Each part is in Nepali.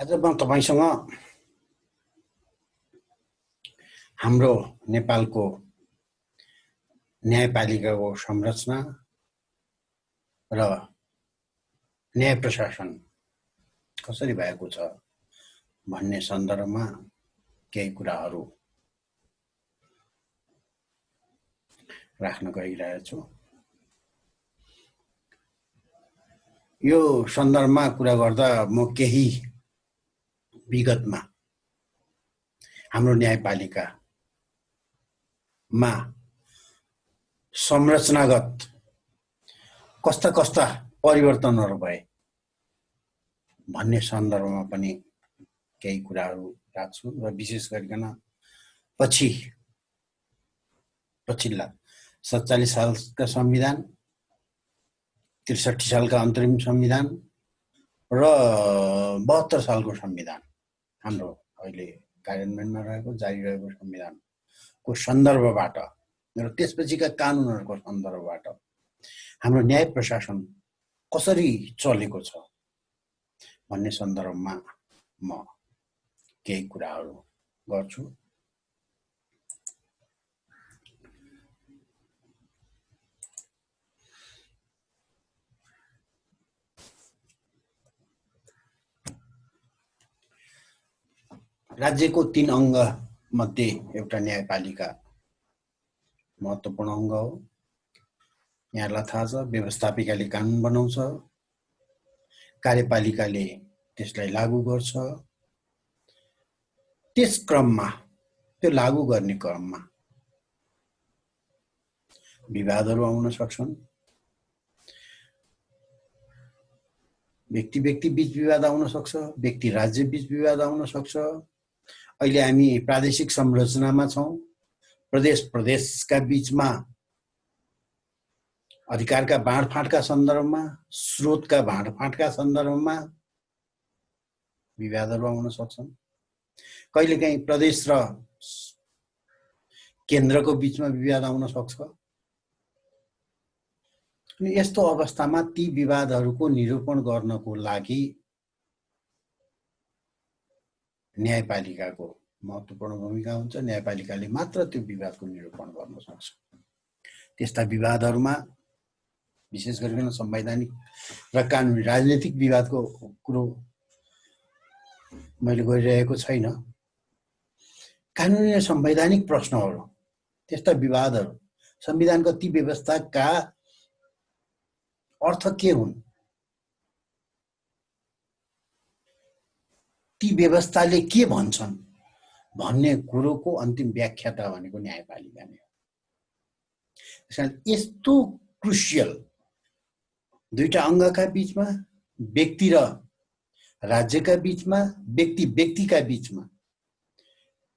आज म तपाईसँग हाम्रो नेपालको न्यायपालिकाको संरचना र न्याय प्रशासन कसरी भएको छ भन्ने सन्दर्भमा केही कुराहरू राख्न गइरहेको छु। यो सन्दर्भमा कुरा गर्दा म केही विगतमा हाम्रो न्यायपालिकामा संरचनागत कस्ता परिवर्तनहरू भए भन्ने सन्दर्भमा पनि केही कुराहरू राख्छु र विशेष गरिकन पछिल्ला 47 सालका संविधान, 63 सालका अन्तरिम संविधान र 72 सालको संविधान, हाम्रो अहिले कार्यान्वयनमा रहेको जारी रहेको संविधानको सन्दर्भबाट र त्यसपछिका कानुनहरूको सन्दर्भबाट हाम्रो न्याय प्रशासन कसरी चलेको छ भन्ने सन्दर्भमा म केही कुराहरू गर्छु। राज्यको 3 अङ्ग मध्ये एउटा न्यायपालिका महत्त्वपूर्ण अङ्ग हो। यहाँलाई थाहा छ, व्यवस्थापिकाले कानुन बनाउँछ, कार्यपालिकाले त्यसलाई लागू गर्छ। त्यस क्रममा, त्यो लागू गर्ने क्रममा विवादहरू आउन सक्छन्। व्यक्ति बीच विवाद आउन सक्छ, व्यक्ति राज्य बीच विवाद आउन सक्छ। अहिले हामी प्रादेशिक संरचनामा छौं। प्रदेशका बीचमा अधिकारका बाँडफाँडका सन्दर्भमा, स्रोतका बाँडफाँडका सन्दर्भमा विवादहरू आउन सक्छन्। कहिलेकाहीँ प्रदेश र केन्द्रको बीचमा विवाद आउन सक्छ। अनि यस्तो अवस्थामा ती विवादहरूको निरूपण गर्नको लागि न्यायपालिकाको महत्त्वपूर्ण भूमिका हुन्छ। न्यायपालिकाले मात्र त्यो विवादको निरूपण गर्न सक्छ। त्यस्ता विवादहरूमा विशेष गरिकन संवैधानिक र कानुनी, राजनीतिक विवादको कुरो मैले गरिरहेको छैन। कानुनी र संवैधानिक प्रश्नहरू, त्यस्ता विवादहरू, संविधानको ती व्यवस्थाका अर्थ के हुन्, ती व्यवस्थाले के भन्छन् भन्ने कुरोको अन्तिम व्याख्याता भनेको न्यायपालिका नै हो। त्यसैले यस्तो क्रुसियल दुईटा अङ्गका बीचमा, व्यक्ति र राज्यका बीचमा, व्यक्तिका बीचमा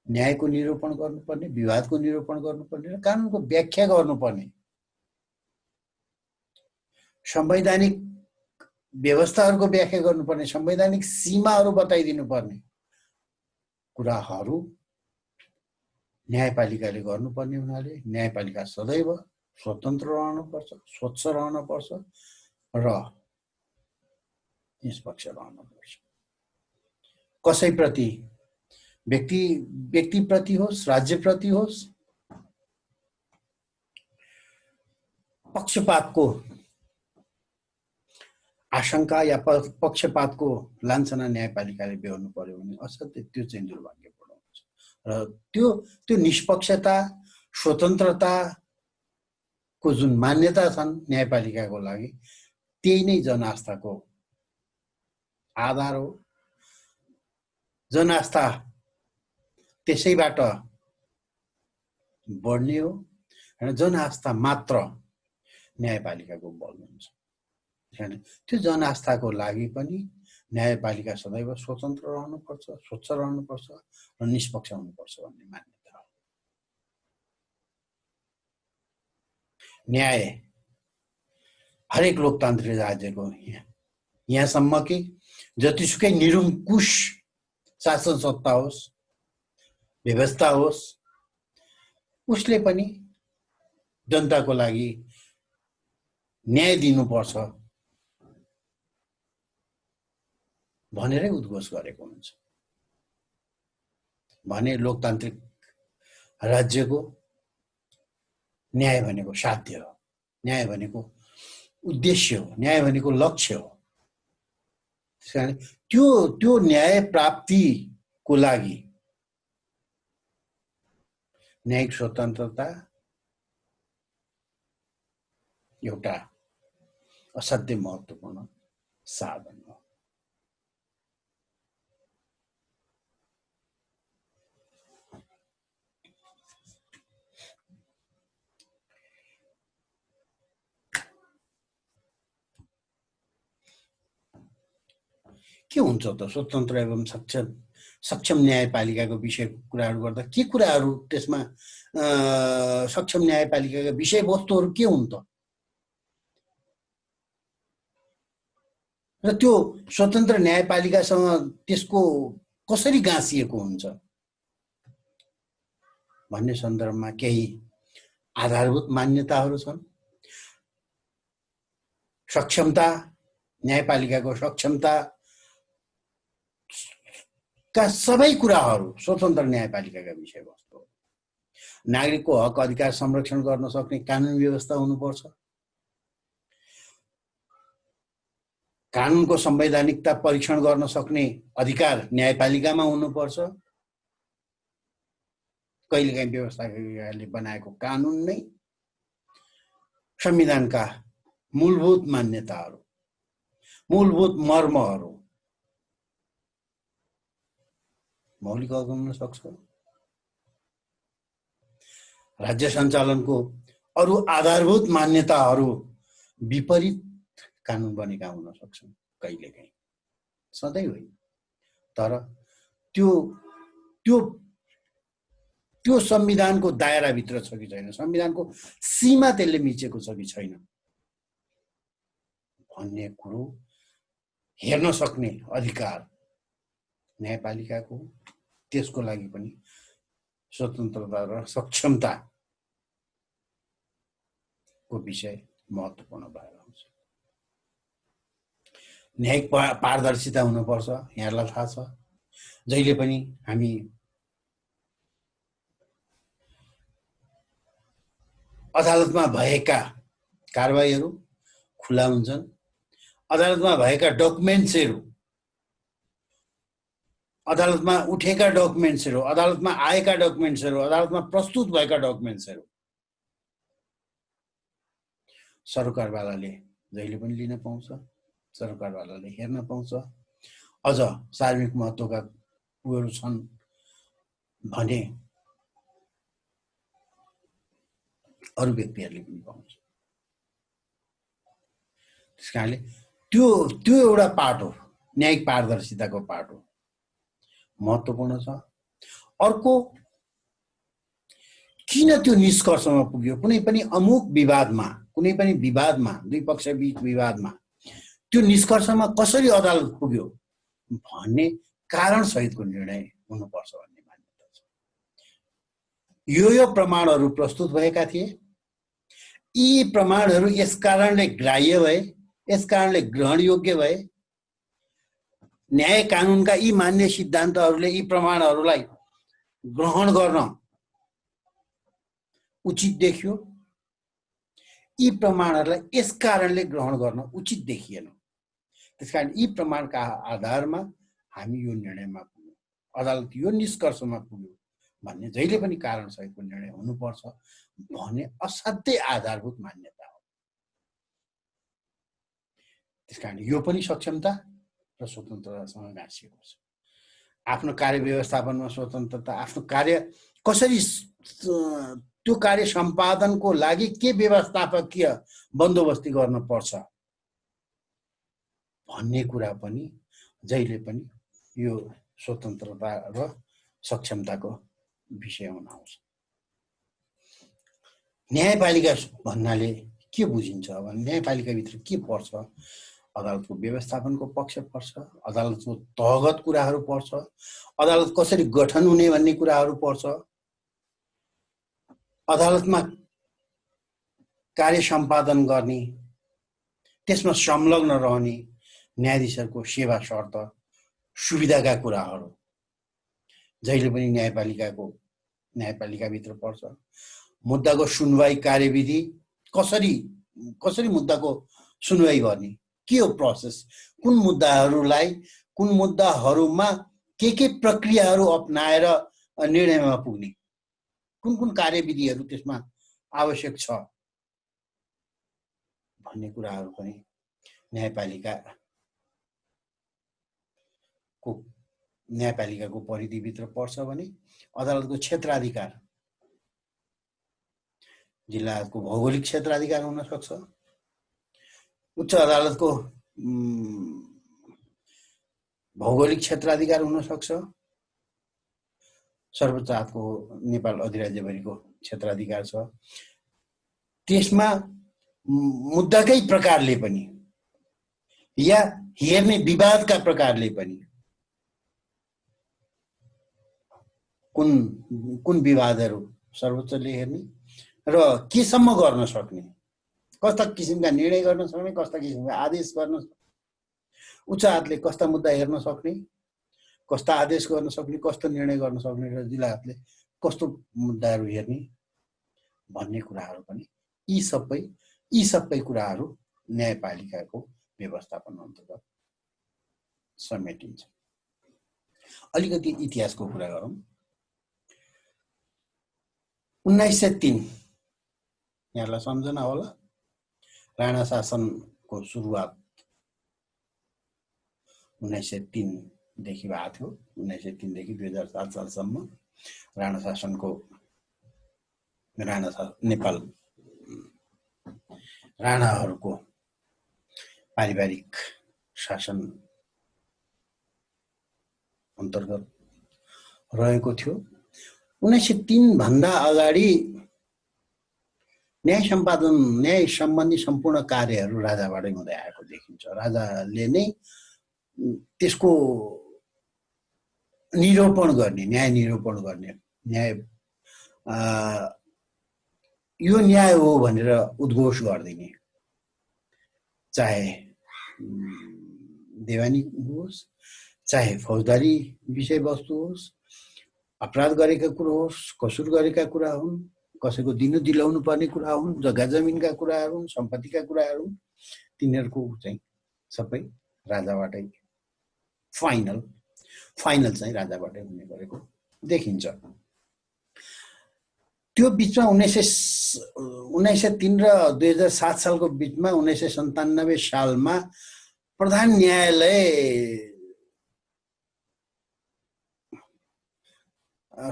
न्यायको निरूपण गर्नुपर्ने, विवादको निरूपण गर्नुपर्ने र कानुनको व्याख्या गर्नुपर्ने, संवैधानिक व्यवस्थाहरूको व्याख्या गर्नुपर्ने, संवैधानिक सीमाहरू बताइदिनु पर्ने कुराहरू न्यायपालिकाले गर्नुपर्ने हुनाले न्यायपालिका सदैव स्वतन्त्र रहनुपर्छ, स्वच्छ रहनुपर्छ र निष्पक्ष रहनुपर्छ। कसैप्रति, व्यक्तिप्रति होस्, राज्यप्रति होस्, पक्षपातको आशंका या पक्षपातको लान्छना न्यायपालिकाले बेहोर्नु पर्यो भने असाध्यै त्यो चाहिँ दुर्भाग्यपूर्ण हुन्छ। र त्यो निष्पक्षता, स्वतन्त्रताको जुन मान्यता छन् न्यायपालिकाको लागि, त्यही नै जनआस्थाको आधार हो। जनआस्था त्यसैबाट बढ्ने हो र जनआस्था मात्र न्यायपालिकाको बल हुन्छ। त्यो जनआस्थाको लागि पनि न्यायपालिका सदैव स्वतन्त्र रहनुपर्छ, स्वच्छ रहनुपर्छ र निष्पक्ष हुनुपर्छ भन्ने मान्यता हो। न्याय हरेक लोकतान्त्रिक राज्यको यहाँसम्म कि जतिसुकै निरङ्कुश शासन सत्ता होस्, व्यवस्था होस्, उसले पनि जनताको लागि न्याय दिनुपर्छ भनेरै उद्घोष गरेको हुन्छ। भने लोकतान्त्रिक राज्यको न्याय भनेको साध्य हो, न्याय भनेको उद्देश्य हो, न्याय भनेको लक्ष्य हो। त्यसकारण त्यो न्याय प्राप्तिको लागि न्यायिक स्वतन्त्रता एउटा असाध्यै महत्त्वपूर्ण साधन हो। के हुन्छ त स्वतन्त्र एवं सक्षम न्यायपालिकाको विषयको कुराहरू गर्दा के कुराहरू त्यसमा सक्षम न्यायपालिकाका विषयवस्तुहरू के हुन् त? र त्यो स्वतन्त्र न्यायपालिकासँग त्यसको कसरी गाँसिएको हुन्छ भन्ने सन्दर्भमा केही आधारभूत मान्यताहरू छन्। सक्षमता, न्यायपालिकाको सक्षमता का सबै कुराहरू स्वतन्त्र न्यायपालिकाका विषयवस्तु हो। नागरिकको हक अधिकार संरक्षण गर्न सक्ने कानुन व्यवस्था हुनुपर्छ। कानुनको संवैधानिकता परीक्षण गर्न सक्ने अधिकार न्यायपालिकामा हुनुपर्छ। कहिलेकाहीँ व्यवस्थाले बनाएको कानुन नै संविधानका मूलभूत मान्यताहरू, मूलभूत मर्महरू मौलिक हुन सक्छ। राज्य सञ्चालनको अरू आधारभूत मान्यताहरू विपरीत कानुन बनेका हुन सक्छन्, कहिलेकाहीँ, सधैँ होइन। तर त्यो त्यो त्यो संविधानको दायराभित्र छ कि छैन, संविधानको सीमा त्यसले मिचेको छ कि छैन भन्ने कुरो हेर्न सक्ने अधिकार न्यायपालिकाको, त्यसको लागि पनि स्वतन्त्रता र सक्षमताको विषय महत्त्वपूर्ण भएर आउँछ। न्यायिक पारदर्शिता हुनुपर्छ। यहाँलाई थाहा छ, जहिले पनि हामी अदालतमा भएका कारबाहीहरू खुला हुन्छन्। अदालतमा भएका डकुमेन्ट्सहरू, अदालतमा उठेका डकुमेन्ट्सहरू, अदालतमा आएका डकुमेन्ट्सहरू, अदालतमा प्रस्तुत भएका डकुमेन्ट्सहरू सरकारवालाले जहिले पनि लिन पाउँछ, सरकारवालाले हेर्न पाउँछ। अझ सार्वजनिक महत्त्वका कुराहरू छन् भने अरू व्यक्तिहरूले पनि पाउँछ। त्यस कारणले त्यो एउटा पार्ट हो, न्यायिक पारदर्शिताको पार्ट हो, महत्त्वपूर्ण छ। अर्को, किन त्यो निष्कर्षमा पुग्यो? कुनै पनि अमुक विवादमा, कुनै पनि विवादमा, दुई पक्ष बीच विवादमा त्यो निष्कर्षमा कसरी अदालत पुग्यो भन्ने कारण सहितको निर्णय हुनुपर्छ भन्ने मान्यता छ। यो प्रमाणहरू प्रस्तुत भएका थिए, यी प्रमाणहरू यस कारणले ग्राह्य भए, यस कारणले ग्रहण योग्य भए, न्याय कानुनका यी मान्य सिद्धान्तहरूले यी प्रमाणहरूलाई ग्रहण गर्न उचित देखियो, यी प्रमाणहरूलाई यस कारणले ग्रहण गर्न उचित देखिएन। त्यसकारण यी प्रमाणका आधारमा हामी यो निर्णयमा पुग्यौँ, अदालत यो निष्कर्षमा पुग्यो भन्ने जहिले पनि कारण सहितको निर्णय हुनुपर्छ भन्ने असाध्यै आधारभूत मान्यता हो। त्यसकारण यो पनि सक्षमता र स्वतन्त्रतासँग गाँसिएको छ। आफ्नो कार्य व्यवस्थापनमा स्वतन्त्रता, आफ्नो कार्य कसरी, त्यो कार्य सम्पादनको लागि के व्यवस्थापकीय बन्दोबस्ती गर्न पर्छ भन्ने कुरा पनि जहिले पनि यो स्वतन्त्रता र सक्षमताको विषय हुन आउँछ। न्यायपालिका भन्नाले के बुझिन्छ भने न्यायपालिकाभित्र के पर्छ? अदालतको व्यवस्थापनको पक्ष पर्छ, अदालतको तहगत कुराहरू पर्छ, अदालत कसरी गठन हुने भन्ने कुराहरू पर्छ, अदालतमा कार्य सम्पादन गर्ने, त्यसमा संलग्न रहने न्यायाधीशहरूको सेवा शर्त सुविधाका कुराहरू जहिले पनि न्यायपालिकाभित्र पर्छ। मुद्दाको सुनवाई कार्यविधि कसरी मुद्दाको सुनवाई गर्ने, के हो प्रोसेस, कुन मुद्दाहरूमा के प्रक्रियाहरू अपनाएर निर्णयमा पुग्ने, कुन कार्यविधिहरू त्यसमा आवश्यक छ भन्ने कुराहरू पनि न्यायपालिकाको परिधिभित्र पर्छ भने अदालतको क्षेत्राधिकार, जिल्लाको भौगोलिक क्षेत्राधिकार हुन सक्छ, उच्च अदालतको भौगोलिक क्षेत्राधिकार हुन सक्छ, सर्वोच्च अदालतको नेपाल अधिराज्यभरिको क्षेत्राधिकार छ। त्यसमा मुद्दाकै प्रकारले पनि या हेर्ने विवादका प्रकारले पनि कुन विवादहरू सर्वोच्चले हेर्ने र केसम्म गर्न सक्ने, कस्ता किसिमका निर्णय गर्न सक्ने, कस्ता किसिमका आदेश गर्न सक्ने, उच्च अदालतले कस्ता मुद्दा हेर्न सक्ने, कस्ता आदेश गर्न सक्ने, कस्तो निर्णय गर्न सक्ने र जिल्ला अदालतले कस्तो मुद्दाहरू हेर्ने भन्ने कुराहरू पनि यी सबै कुराहरू न्यायपालिकाको व्यवस्थापन अन्तर्गत समेटिन्छ। अलिकति इतिहासको कुरा गरौँ। 1903 यहाँलाई सम्झना होला, राणा शासनको सुरुवात 1903 देखि भएको थियो। 1903 देखि 2007 सालसम्म नेपाल राणाहरूको पारिवारिक शासन अन्तर्गत रहेको थियो। 1903 भन्दा अगाडि न्याय सम्बन्धी सम्पूर्ण कार्यहरू राजाबाटै हुँदै आएको देखिन्छ। राजाले नै त्यसको निरूपण गर्ने, न्याय निरूपण गर्ने, यो न्याय हो भनेर उद्घोष गरिदिने, चाहे देवानी होस्, चाहे फौजदारी विषयवस्तु होस्, अपराध गरेका कुरा होस्, कसुर गरेका कुरा हुन्, कसैको दिलाउनु पर्ने कुरा हुन्, जग्गा जमिनका कुराहरू हुन्, सम्पत्तिका कुराहरू हुन्, तिनीहरूको चाहिँ सबै राजाबाटै फाइनल चाहिँ राजाबाटै हुने गरेको देखिन्छ। त्यो बिचमा 1903 र 2007 सालको बिचमा 1997 सालमा प्रधान न्यायालय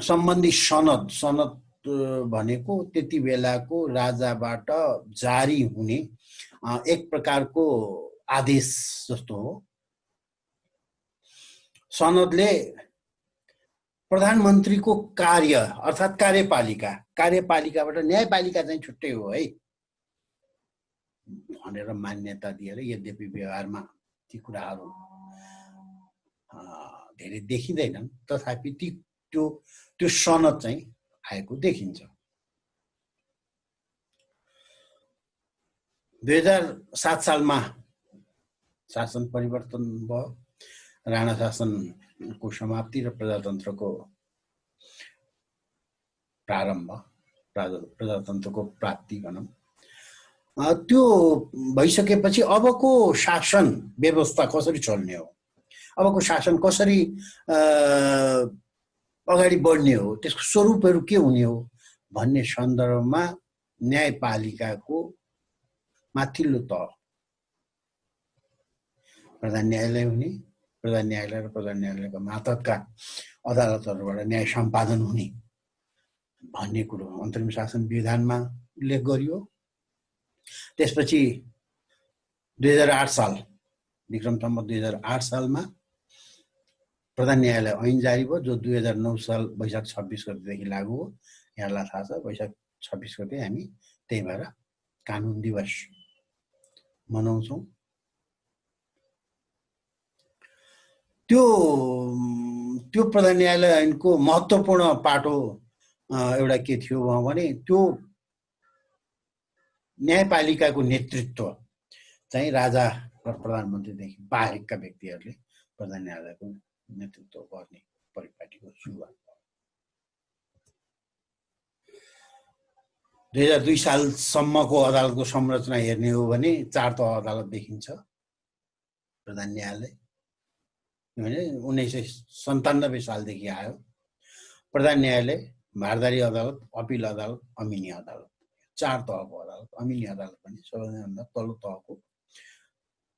सम्बन्धी सनद भनेको त्यति बेलाको राजाबाट जारी हुने एक प्रकारको आदेश जस्तो हो। सनदले प्रधानमन्त्रीको कार्य अर्थात् कार्यपालिकाबाट न्यायपालिका चाहिँ छुट्टै हो है भनेर मान्यता दिएर, यद्यपि व्यवहारमा ती कुराहरू धेरै देखिँदैनन्, तथापि त्यो सनद चाहिँ आएको देखिन्छ। 2007 सालमा शासन परिवर्तन भयो, राणा शासनको समाप्ति र प्रजातन्त्रको प्रारम्भ, प्रजातन्त्रको प्राप्ति भनौँ। त्यो भइसकेपछि अबको शासन व्यवस्था कसरी चल्ने हो, अबको शासन कसरी अगाडि बढ्ने हो, त्यसको स्वरूपहरू के हुने हो भन्ने सन्दर्भमा न्यायपालिकाको माथिल्लो तह प्रधान न्यायालय हुने, प्रधान न्यायालय र प्रधान न्यायालयका मातहतका अदालतहरूबाट न्याय सम्पादन हुने भन्ने कुरो अन्तरिम शासन विधानमा उल्लेख गरियो। त्यसपछि 2008 साल विक्रम सम्वत 2008 सालमा प्रधान न्यायालय ऐन जारी भयो, जो 2009 साल वैशाख 26 गतेदेखि लागू हो। यहाँलाई थाहा छ, वैशाख 26 गते हामी त्यही भएर कानुन दिवस मनाउँछौँ। त्यो प्रधान न्यायालय ऐनको महत्त्वपूर्ण पाटो एउटा के थियो भने त्यो न्यायपालिकाको नेतृत्व चाहिँ राजा र प्रधानमन्त्रीदेखि बाहेकका व्यक्तिहरूले प्रधान न्यायालयको नेतृत्व गर्ने परिपाटीको सुरुवात। 2002 सालसम्मको अदालतको संरचना हेर्ने हो भने 4 तह अदालत देखिन्छ। प्रधान न्यायालय 1997 सालदेखि आयो। प्रधान न्यायालय, भारदारी अदालत, अपिल अदालत, अमिनी अदालत, 4 तहको अदालत। अमिनी अदालत पनि सबैभन्दा तल्लो तहको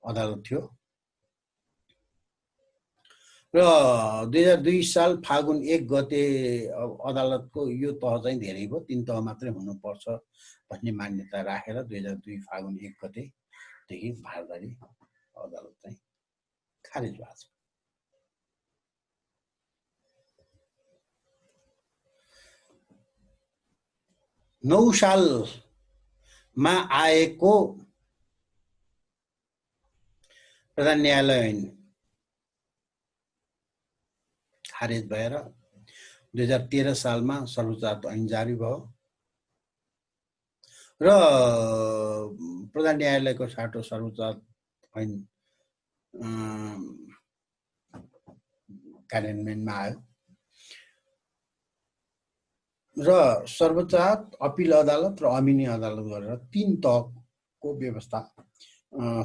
अदालत थियो र 2002 साल फागुन 1 गते अदालतको यो तह चाहिँ धेरै भयो, 3 तह मात्रै हुनुपर्छ भन्ने मान्यता राखेर 2002 फागुन 1 गतेदेखि भारदारी अदालत चाहिँ खारेज भएको छ। 9 सालमा आएको प्रधान न्यायालय ऐन खारेज भएर 2013 सालमा सर्वोच्च ऐन जारी भयो र प्रधान न्यायालयको साटो सर्वोच्च ऐन कार्यान्वयनमा आयो र सर्वोच्च अपिल अदालत र अमिनी अदालत गरेर 3 तहको व्यवस्था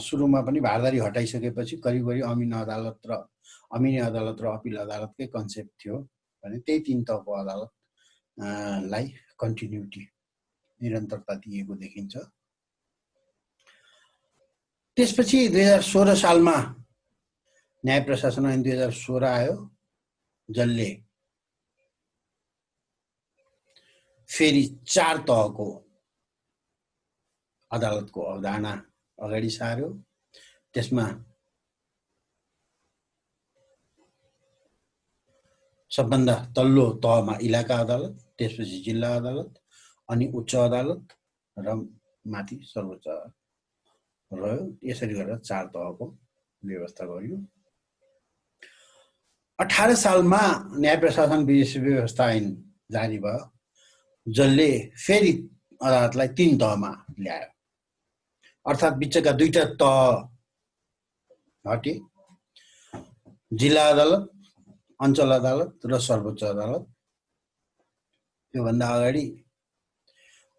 सुरुमा पनि भारदारी हटाइसकेपछि करिब अमिनी अदालत र अपिल अदालतकै कन्सेप्ट थियो भने त्यही 3 तहको अदालतलाई कन्टिन्युटी निरन्तरता दिएको देखिन्छ। त्यसपछि 2016 सालमा न्याय प्रशासन ऐन 2016 आयो, जसले फेरि 4 तहको अदालतको अवधारणा अगाडि सार्यो। त्यसमा सबभन्दा तल्लो तहमा इलाका अदालत, त्यसपछि जिल्ला अदालत, अनि उच्च अदालत र माथि सर्वोच्च रह्यो। यसरी गरेर 4 तहको व्यवस्था गरियो। 18 सालमा न्याय प्रशासन व्यवस्था ऐन जारी भयो, जसले फेरि अदालतलाई 3 तहमा ल्यायो। अर्थात् बिचका 2टा तह हटे, जिल्ला अदालत, अञ्चल अदालत र सर्वोच्च अदालत। योभन्दा अगाडि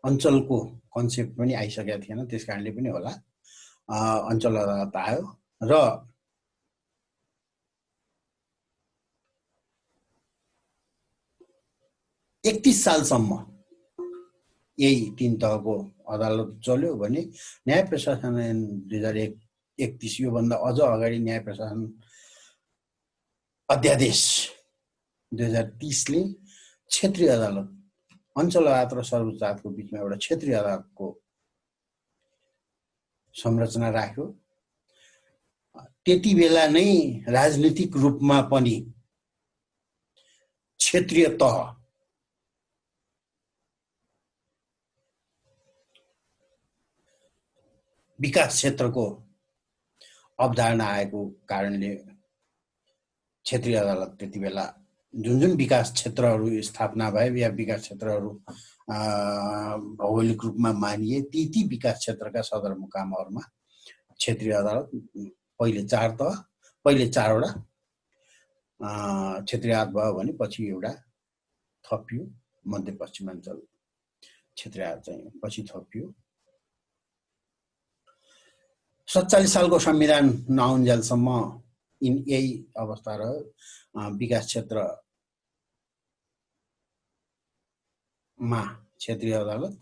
अञ्चलको कन्सेप्ट पनि आइसकेको थिएन, त्यस कारणले पनि होला अञ्चल अदालत आयो र एकतीस सालसम्म यही 3 तहको अदालत चल्यो भने न्याय प्रशासन ऐन 2031 योभन्दा अझ अगाडि न्याय प्रशासन अध्यादेश 2030ले क्षेत्रीय अदालत, अञ्चल अदालत र सर्वोच्च अदालतको बिचमा एउटा क्षेत्रीय अदालतको संरचना राख्यो। त्यति बेला नै राजनीतिक रूपमा पनि क्षेत्रीय तह विकास क्षेत्रको अवधारणा आएको कारणले क्षेत्रीय अदालत त्यति बेला जुन विकास क्षेत्रहरू स्थापना भए या विकास क्षेत्रहरू भौगोलिक रूपमा मानिए ती विकास क्षेत्रका सदरमुकामहरूमा क्षेत्रीय अदालत पहिले 4वटा क्षेत्रीय अदालत भयो भने पछि एउटा थपियो, मध्यपश्चिमाञ्चल क्षेत्रीय अदालत चाहिँ पछि थपियो। 47 सालको संविधान नआउन्जेलसम्म यही अवस्था रह्यो। विकास क्षेत्रमा क्षेत्रीय अदालत,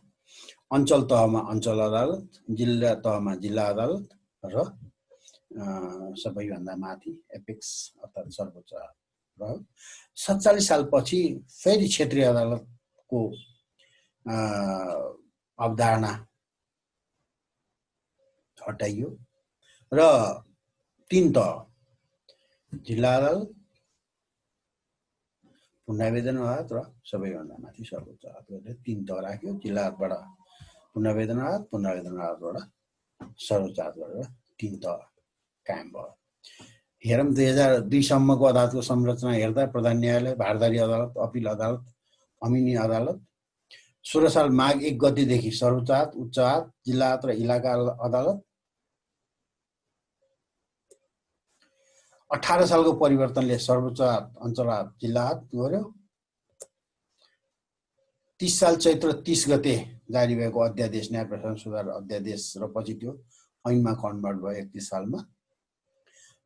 अञ्चल तहमा अञ्चल अदालत, जिल्ला तहमा जिल्ला अदालत र सबैभन्दा माथि एपेक्स अर्थात् सर्वोच्च रह्यो। 47 सालपछि फेरि क्षेत्रीय अदालतको अवधारणा हटाइयो र 3 तह जिल्ला अदालत, पुनरावेदन अदालत र सबैभन्दा माथि सर्वोच्च अदालतले 3 तह राख्यो। जिल्ला अदालतबाट पुनरावेदन अदालतबाट सर्वोच्च अदालतबाट 3 तह कायम भयो। हेरौँ 2002 सम्मको अदालतको संरचना हेर्दा प्रधान न्यायालय, भारदारी अदालत, अपिल अदालत, अमिनी अदालत। 16 साल माघ 1 गतेदेखि सर्वोच्च अदालत, उच्च अदालत, जिल्ला अदालत र इलाका अदालत। 18 सालको परिवर्तनले सर्वोच्च अञ्चल जिल्ला गर्यो। 30 साल चैत्र 30 गते जारी भएको अध्यादेश न्याय प्रशासन सुधार अध्यादेश र पछि त्यो ऐनमा कन्भर्ट भयो 31 सालमा।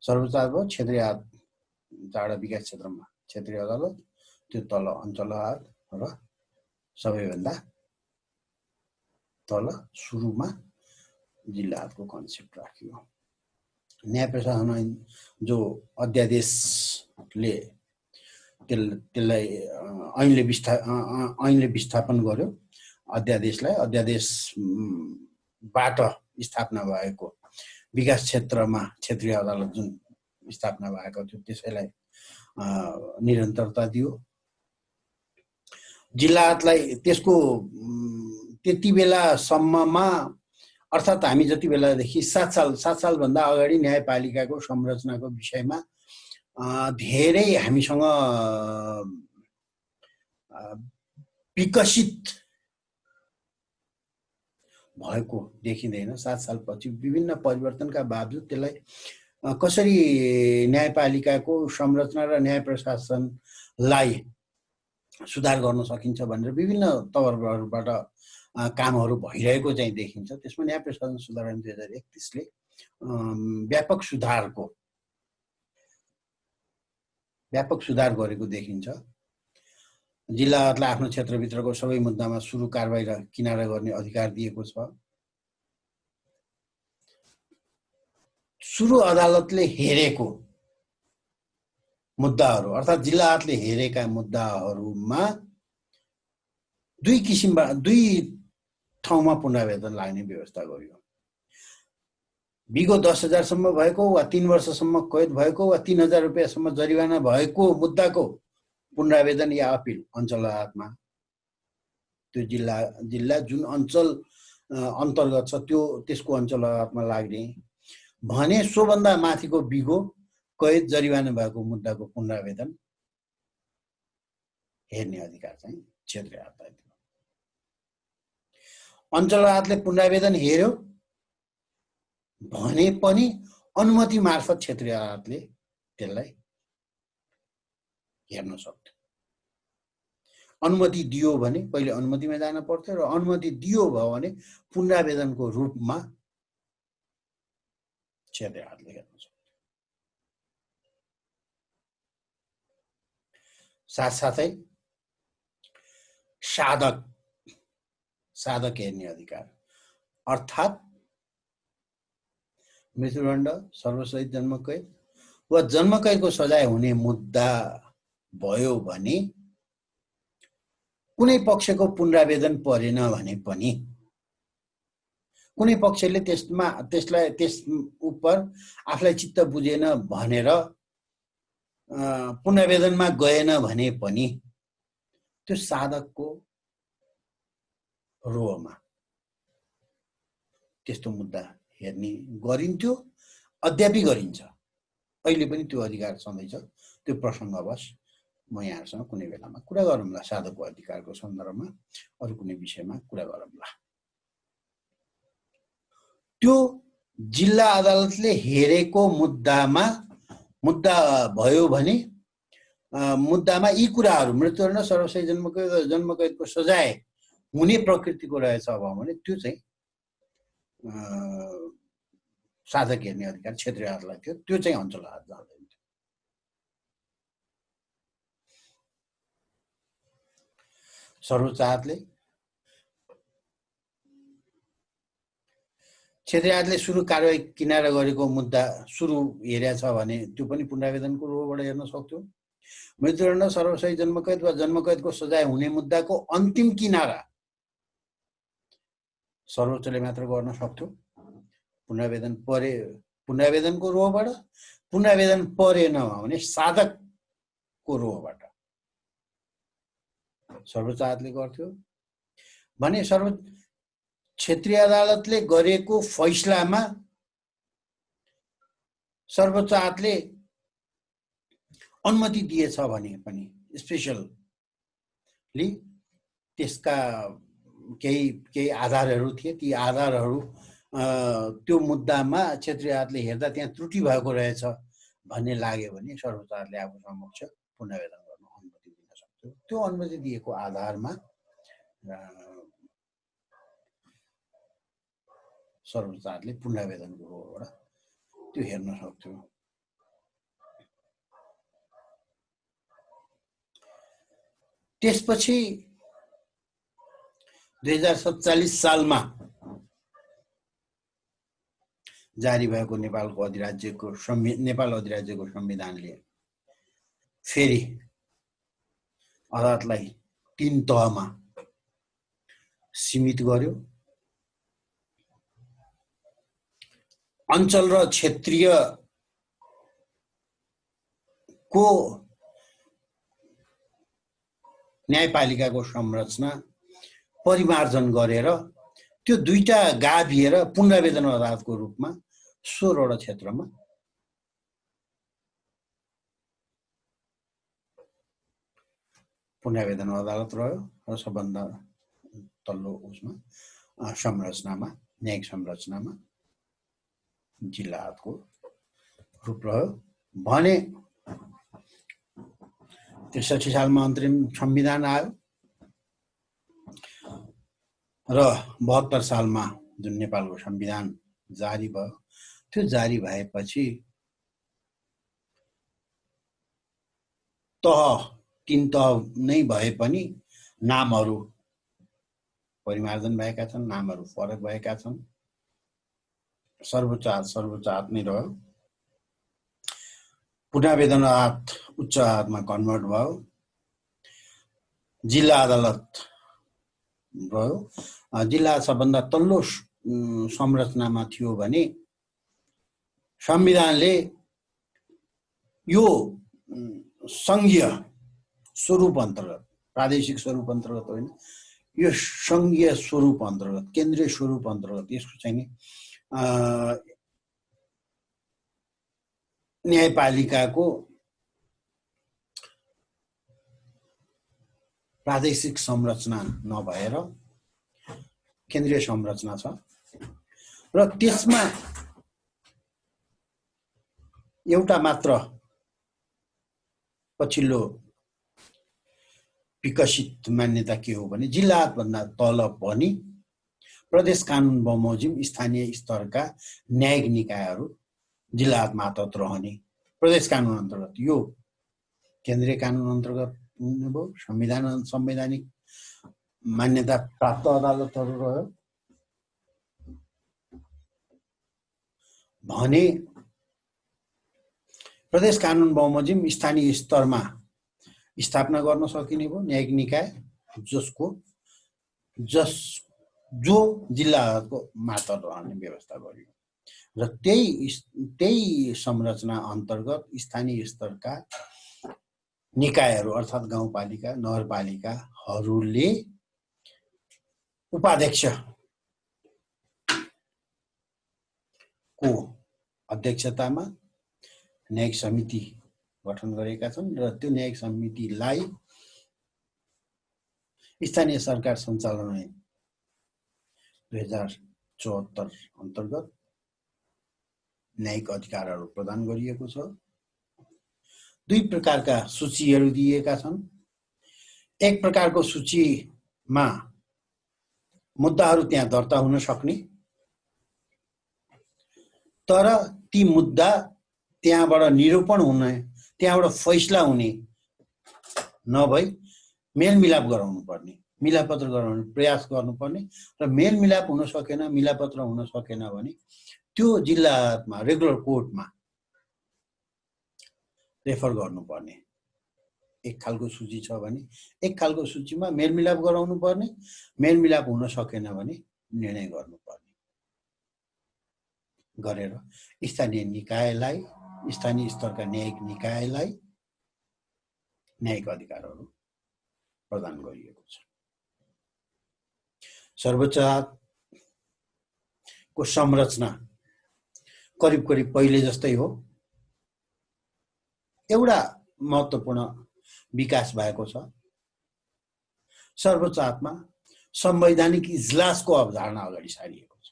सर्वोच्च अदालत क्षेत्रीय टाढा विकास क्षेत्रमा क्षेत्रीय अदालत, त्यो तल अञ्चल अदालत र सबैभन्दा तल सुरुमा जिल्ला अदालतको कन्सेप्ट राखियो। न्याय प्रशासन ऐन जो अध्यादेशले त्यसलाई ऐनले विस्थापन गर्यो। अध्यादेशलाई अध्यादेशबाट स्थापना भएको विकास क्षेत्रमा क्षेत्रीय अदालत जुन स्थापना भएको थियो त्यसैलाई निरन्तरता दियो। जिल्ला अदालतलाई त्यसको त्यति बेलासम्ममा अर्थात् हामी जति बेलादेखि 7 सालभन्दा अगाडि न्यायपालिकाको संरचनाको विषयमा धेरै हामीसँग विकसित भएको देखिँदैन। 7 सालपछि विभिन्न परिवर्तनका बावजुद त्यसलाई कसरी न्यायपालिकाको संरचना र न्याय प्रशासनलाई सुधार गर्न सकिन्छ भनेर विभिन्न तवरबाट कामहरू भइरहेको चाहिँ देखिन्छ। त्यसमा न्याय प्रशासन सुधार ऐन 2031 ले व्यापक सुधार गरेको देखिन्छ। जिल्ला अदालतलाई आफ्नो क्षेत्रभित्रको सबै मुद्दामा सुरु कारबाही र किनारा गर्ने अधिकार दिएको छ। सुरु अदालतले हेरेको मुद्दाहरू अर्थात् जिल्ला अदालतले हेरेका मुद्दाहरूमा दुई ठाउँमा पुनरावेदन लाग्ने व्यवस्था गरियो। बिगो 10,000 सम्म भएको वा 3 वर्षसम्म कैद भएको वा 3,000 रुपैयाँसम्म जरिवाना भएको मुद्दाको पुनरावेदन या अपिल अञ्चल अदालतमा, त्यो जिल्ला जुन अञ्चल अन्तर्गत छ त्यसको अञ्चल अदालतमा लाग्ने भने सोभन्दा माथिको बिगो कैद जरिवाना भएको मुद्दाको पुनरावेदन हेर्ने अधिकार चाहिँ क्षेत्रीय अदालतलाई थियो। अञ्चल अदालतले पुनरावेदन हेर्यो भने पनि अनुमति मार्फत क्षेत्रीय अदालतले त्यसलाई हेर्न सक्थ्यो। अनुमति दियो भने पहिले अनुमतिमा जान पर्थ्यो र अनुमति दियो भयो भने पुनरावेदनको रूपमा क्षेत्रीय अदालतले हेर्न सक्थ्यो। साथसाथै साधक हेर्ने अधिकार अर्थात् मृत्युदण्ड, सर्वसहित जन्मकैद वा जन्मकैदको सजाय हुने मुद्दा भयो भने कुनै पक्षको पुनरावेदन परेन भने पनि कुनै पक्षले त्यस उपर आफूलाई चित्त बुझेन भनेर पुनरावेदनमा गएन भने पनि त्यो साधकको रोमा त्यस्तो मुद्दा हेर्ने गरिन्थ्यो, अद्यापि गरिन्छ। अहिले पनि त्यो अधिकार छँदैछ। त्यो प्रसङ्गवश म यहाँसँग कुनै बेलामा कुरा गरौँला, साधकको अधिकारको सन्दर्भमा अरू कुनै विषयमा कुरा गरौँला। त्यो जिल्ला अदालतले हेरेको मुद्दा भयो भने मुद्दामा यी कुराहरू मृत्युदण्ड, सर्वसहित जन्मकैदको सजाय हुने प्रकृतिको रहेछ भने त्यो चाहिँ साधक हेर्ने अधिकार क्षेत्रीय अदालतलाई थियो। त्यो चाहिँ अञ्चल अदालत जाँदैन थियो। सर्वोच्च अदालतले क्षेत्रीय अदालतले सुरु कारबाही किनारा गरेको मुद्दा सुरु हेरेको छ भने त्यो पनि पुनरावेदनको रूपबाट हेर्न सक्थ्यो। मृत्युदण्ड, सर्वसहित जन्मकैद वा जन्मकैदको सजाय हुने मुद्दाको अन्तिम किनारा सर्वोच्चले मात्र गर्न सक्थ्यो। पुनरावेदनको रोबाट, पुनरावेदन परेन भने साधकको रोबाट सर्वोच्च अदालतले गर्थ्यो भने क्षेत्रीय अदालतले गरेको फैसलामा सर्वोच्च अदालतले अनुमति दिएछ भने पनि स्पेशली त्यसका केही आधारहरू थिए। ती आधारहरू त्यो मुद्दामा क्षेत्रीय अदालतले हेर्दा त्यहाँ त्रुटि भएको रहेछ भन्ने लाग्यो भने सर्वोच्च अदालतले आफू समक्ष पुनरावेदन गर्न अनुमति दिन सक्छ। त्यो अनुमति दिएको आधारमा सर्वोच्च अदालतले पुनरावेदनको रोबाट त्यो हेर्न सक्थ्यो। त्यसपछि 2047 सालमा जारी भएको नेपाल अधिराज्यको संविधानले फेरि अदालतलाई 3 तहमा सीमित गर्यो। अञ्चल र क्षेत्रीय को न्यायपालिकाको संरचना परिमार्जन गरेर त्यो दुईटा गाभिएर पुनरावेदन अदालतको रूपमा 16 वटा क्षेत्रमा पुनरावेदन अदालत रह्यो र सबभन्दा तल्लो उसमा संरचनामा न्यायिक संरचनामा जिल्ला अदालतको रूप रह्यो भने 63 सालमा अन्तरिम संविधान आयो र 72 सालमा जुन नेपालको संविधान जारी भयो। त्यो जारी भएपछि 3 तह नै भए पनि नामहरू परिमार्जन भएका छन्, नामहरू फरक भएका छन्। सर्वोच्च अदालत नै रह्यो। पुनरावेदन अदालत उच्च अदालतमा कन्भर्ट भयो। जिल्ला अदालत रह्यो। जिल्ला सबभन्दा तल्लो संरचनामा थियो भने संविधानले यो संघीय स्वरूप अन्तर्गत, प्रादेशिक स्वरूप अन्तर्गत होइन, यो संघीय स्वरूप अन्तर्गत, केन्द्रीय स्वरूप अन्तर्गत यसको चाहिँ नि न्यायपालिकाको प्रादेशिक संरचना नभएर केन्द्रीय संरचना छ र त्यसमा एउटा मात्र पछिल्लो विकसित मान्यता के हो भने जिल्ला अदालतभन्दा तल पनि प्रदेश कानुन बमोजिम स्थानीय स्तरका न्यायिक निकायहरू जिल्ला अदालत मातहत रहने। प्रदेश कानुन अन्तर्गत यो केन्द्रीय कानुन अन्तर्गत भयो। संवैधानिक मान्यता प्राप्त अदालतहरू रह्यो भने प्रदेश कानुन बमोजिम स्थानीय स्तरमा स्थापना गर्न सकिने भयो न्यायिक निकाय जो जिल्ला अदालतको मातहत रहने व्यवस्था गरियो र त्यही संरचना अन्तर्गत स्थानीय स्तरका निकायहरू अर्थात् गाउँपालिका नगरपालिकाहरूले उपाध्यक्ष को अध्यक्षतामा न्यायिक समिति गठन गरेका छन् र त्यो न्यायिक समितिलाई स्थानीय सरकार सञ्चालन ऐन 2074 अन्तर्गत न्यायिक अधिकारहरू प्रदान गरिएको छ। 2 प्रकारका सूचीहरू दिएका छन्। एक प्रकारको सूचीमा मुद्दाहरू त्यहाँ दर्ता हुन सक्ने, तर ती मुद्दा त्यहाँबाट निरूपण हुने, त्यहाँबाट फैसला हुने नभई मेलमिलाप गराउनु पर्ने, मिलापत्र गराउने प्रयास गर्नुपर्ने र मेलमिलाप हुन सकेन, मिलापत्र हुन सकेन भने त्यो जिल्लामा रेगुलर कोर्टमा रेफर गर्नुपर्ने एक खालको सूची छ भने, एक खालको सूचीमा मेलमिलाप गराउनु पर्ने, मेलमिलाप हुन सकेन भने निर्णय गर्नुपर्ने गरेर स्थानीय निकायलाई, स्थानीय स्तरका न्यायिक निकायलाई न्यायिक अधिकारहरू प्रदान गरिएको छ। सर्वोच्च अदालतको संरचना करिब पहिले जस्तै हो। एउटा महत्त्वपूर्ण विकास भएको छ। सर्वोच्च अदालतमा संवैधानिक इजलासको अवधारणा अगाडि सारिएको छ।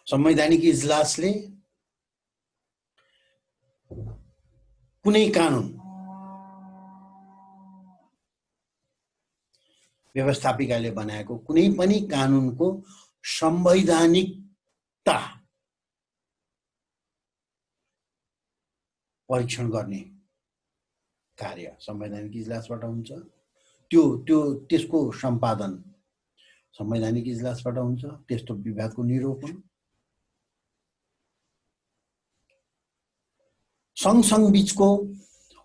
संवैधानिक इजलासले कुनै कानुन व्यवस्थापिकाले बनाएको कुनै पनि कानुनको संवैधानिकता परीक्षण गर्ने कार्य संवैधानिक इजलासबाट हुन्छ। त्यो त्यो त्यसको सम्पादन संवैधानिक इजलासबाट हुन्छ। त्यस्तो विवादको निरूपण सँगसँग बीचको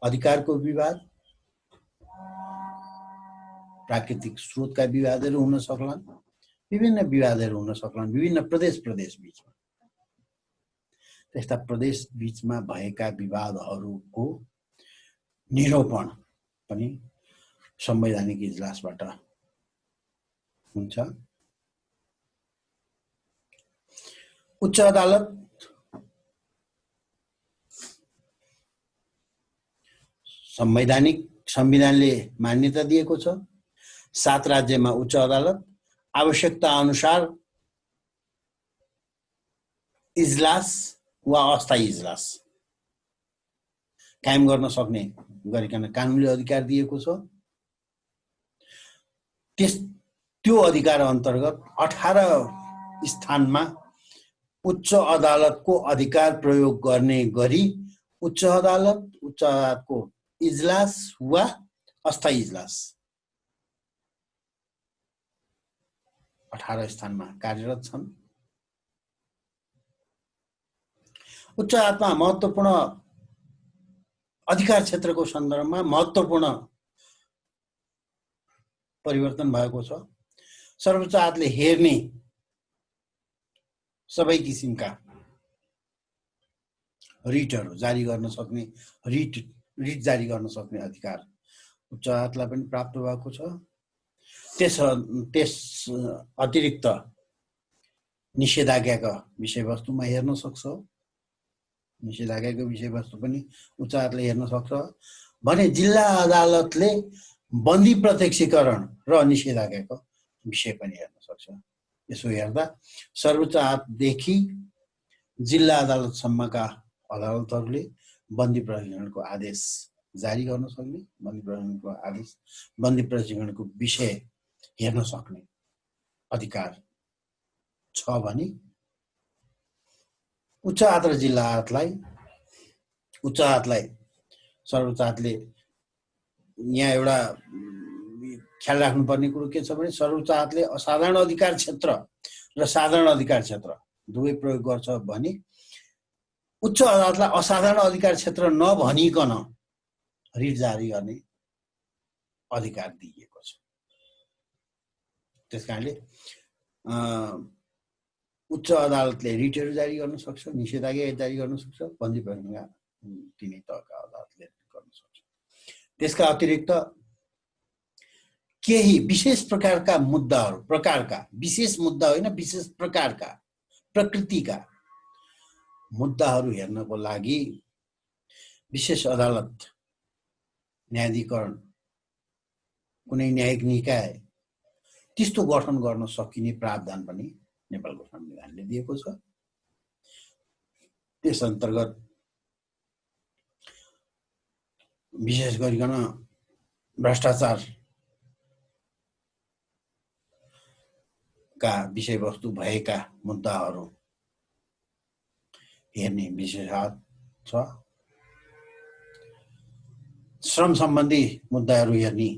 अधिकारको विवाद, प्राकृतिक स्रोतका विवादहरू हुन सक्लान्, विभिन्न विवादहरू हुन सक्लान् विभिन्न प्रदेश बीचमा। त्यस्ता प्रदेश बीचमा भएका विवादहरूको निरूपण पनि संवैधानिक इजलासबाट हुन्छ। उच्च अदालत संविधानले मान्यता दिएको छ। 7 राज्यमा उच्च अदालत आवश्यकता अनुसार इजलास वा अस्थायी इजलास कायम गर्न सक्ने गरिकन कानुनले अधिकार दिएको छ। त्यो अधिकार अन्तर्गत 18 स्थानमा उच्च अदालतको अधिकार प्रयोग गर्ने गरी उच्च अदालतको इजलास वा अस्थायी इजलास 18 स्थानमा कार्यरत छन्। उच्च अदालतमा महत्त्वपूर्ण अधिकार क्षेत्रको सन्दर्भमा महत्त्वपूर्ण परिवर्तन भएको छ। सर्वोच्च अदालतले हेर्ने सबै किसिमका रिटहरू जारी गर्न सक्ने रिट जारी गर्न सक्ने अधिकार उच्च अदालतलाई पनि प्राप्त भएको छ। त्यस अतिरिक्त निषेधाज्ञाका विषयवस्तुमा हेर्न सक्छ। निषेधाज्ञाको विषयवस्तु पनि उच्च अदालतले हेर्न सक्छ भने जिल्ला अदालतले बन्दी प्रत्यक्षीकरण र निषेधाज्ञाको विषय पनि हेर्न सक्छ। यसो हेर्दा सर्वोच्च अदालतदेखि जिल्ला अदालतसम्मका अदालतहरूले बन्दी प्रत्यक्षीकरणको आदेश जारी गर्न सक्ने, बन्दी प्रत्यक्षीकरणको विषय हेर्न सक्ने अधिकार छ भने उच्च अदालत र जिल्ला अदालतलाई सर्वोच्च अदालतले यहाँ एउटा ख्याल राख्नुपर्ने कुरो के छ भने सर्वोच्च अदालतले असाधारण अधिकार क्षेत्र र साधारण अधिकार क्षेत्र दुवै प्रयोग गर्छ भने उच्च अदालतलाई असाधारण अधिकार क्षेत्र नभनिकन रिट जारी गर्ने अधिकार दिइएको छ। त्यसकारणले उच्च अदालतले रिटहरू जारी गर्न सक्छ, निषेधाज्ञा जारी गर्न सक्छ, बन्दी प्रक्रिया तिनै तहका अदालतले गर्न सक्छ। त्यसका अतिरिक्त केही विशेष प्रकारका मुद्दाहरू विशेष मुद्दा होइन, विशेष प्रकारका प्रकृतिका मुद्दाहरू हेर्नको लागि विशेष अदालत, न्यायाधिकरण, कुनै न्यायिक निकाय त्यस्तो गठन गर्न सकिने प्रावधान पनि नेपालको संविधानले दिएको छ। त्यस अन्तर्गत विशेष गरिकन भ्रष्टाचार का विषयवस्तु भएका मुद्दाहरू हेर्ने विशेष हात छ। श्रम सम्बन्धी मुद्दाहरू हेर्ने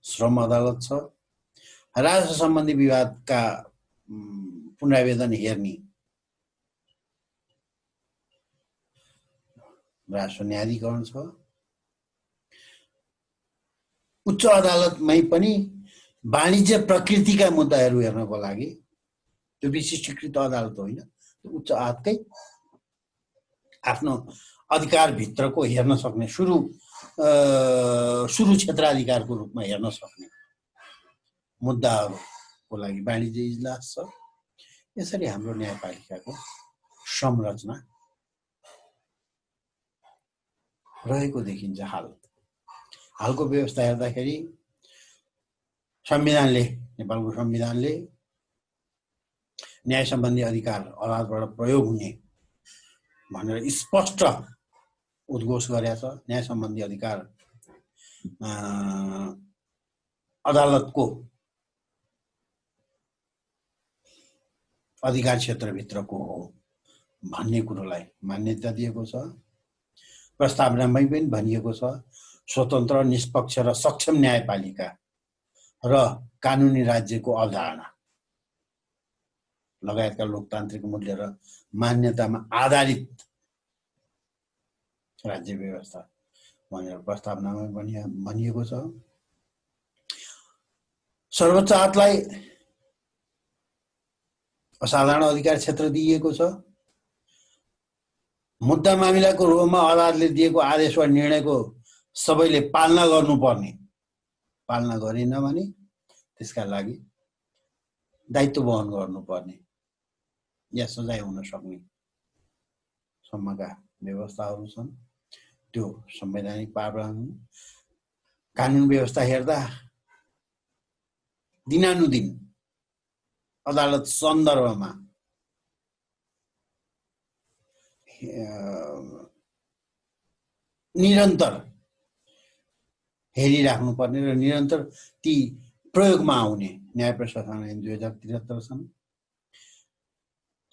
श्रम अदालत छ। राजस्व सम्बन्धी विवादका पुनरावेदन हेर्ने राजस्व न्यायाधिकरण छ। उच्च अदालतमै पनि वाणिज्य प्रकृतिका मुद्दाहरू हेर्नको लागि त्यो विशिष्टीकृत अदालत होइन, उच्च अदालतकै आफ्नो अधिकारभित्रको हेर्न सक्ने सुरु क्षेत्राधिकारको रूपमा हेर्न सक्ने मुद्दाहरूको लागि वाणिज्य इजलास छ। यसरी हाम्रो न्यायपालिकाको संरचना रहेको देखिन्छ। हालको व्यवस्था हेर्दाखेरि नेपालको संविधानले न्याय सम्बन्धी अधिकार अदालतबाट प्रयोग हुने भनेर स्पष्ट उद्घोष गरेको छ। न्याय सम्बन्धी अधिकार अदालतको अधिकार क्षेत्रभित्रको हो भन्ने कुरोलाई मान्यता दिएको छ। प्रस्तावनामै पनि भनिएको छ स्वतन्त्र, निष्पक्ष र सक्षम न्यायपालिका र कानुनी राज्यको अवधारणा लगायतका लोकतान्त्रिक मूल्य र मान्यतामा आधारित राज्य व्यवस्था भनेर प्रस्तावनामा भनिएको छ। सर्वोच्च अदालतलाई असाधारण अधिकार क्षेत्र दिइएको छ। मुद्दा मामिलाको रूपमा अदालतले दिएको आदेश वा निर्णयको सबैले पालना गर्नुपर्ने, पालना गरेन भने त्यसका लागि दायित्व वहन गर्नुपर्ने या सजाय हुन सक्ने सम्मका व्यवस्थाहरू छन्। त्यो संवैधानिक प्रावधान हुन्। कानुन व्यवस्था हेर्दा दिनानुदिन अदालत सन्दर्भमा निरन्तर हेरिराख्नुपर्ने र निरन्तर ती प्रयोगमा आउने न्याय प्रशासन ऐन 2073 छन्।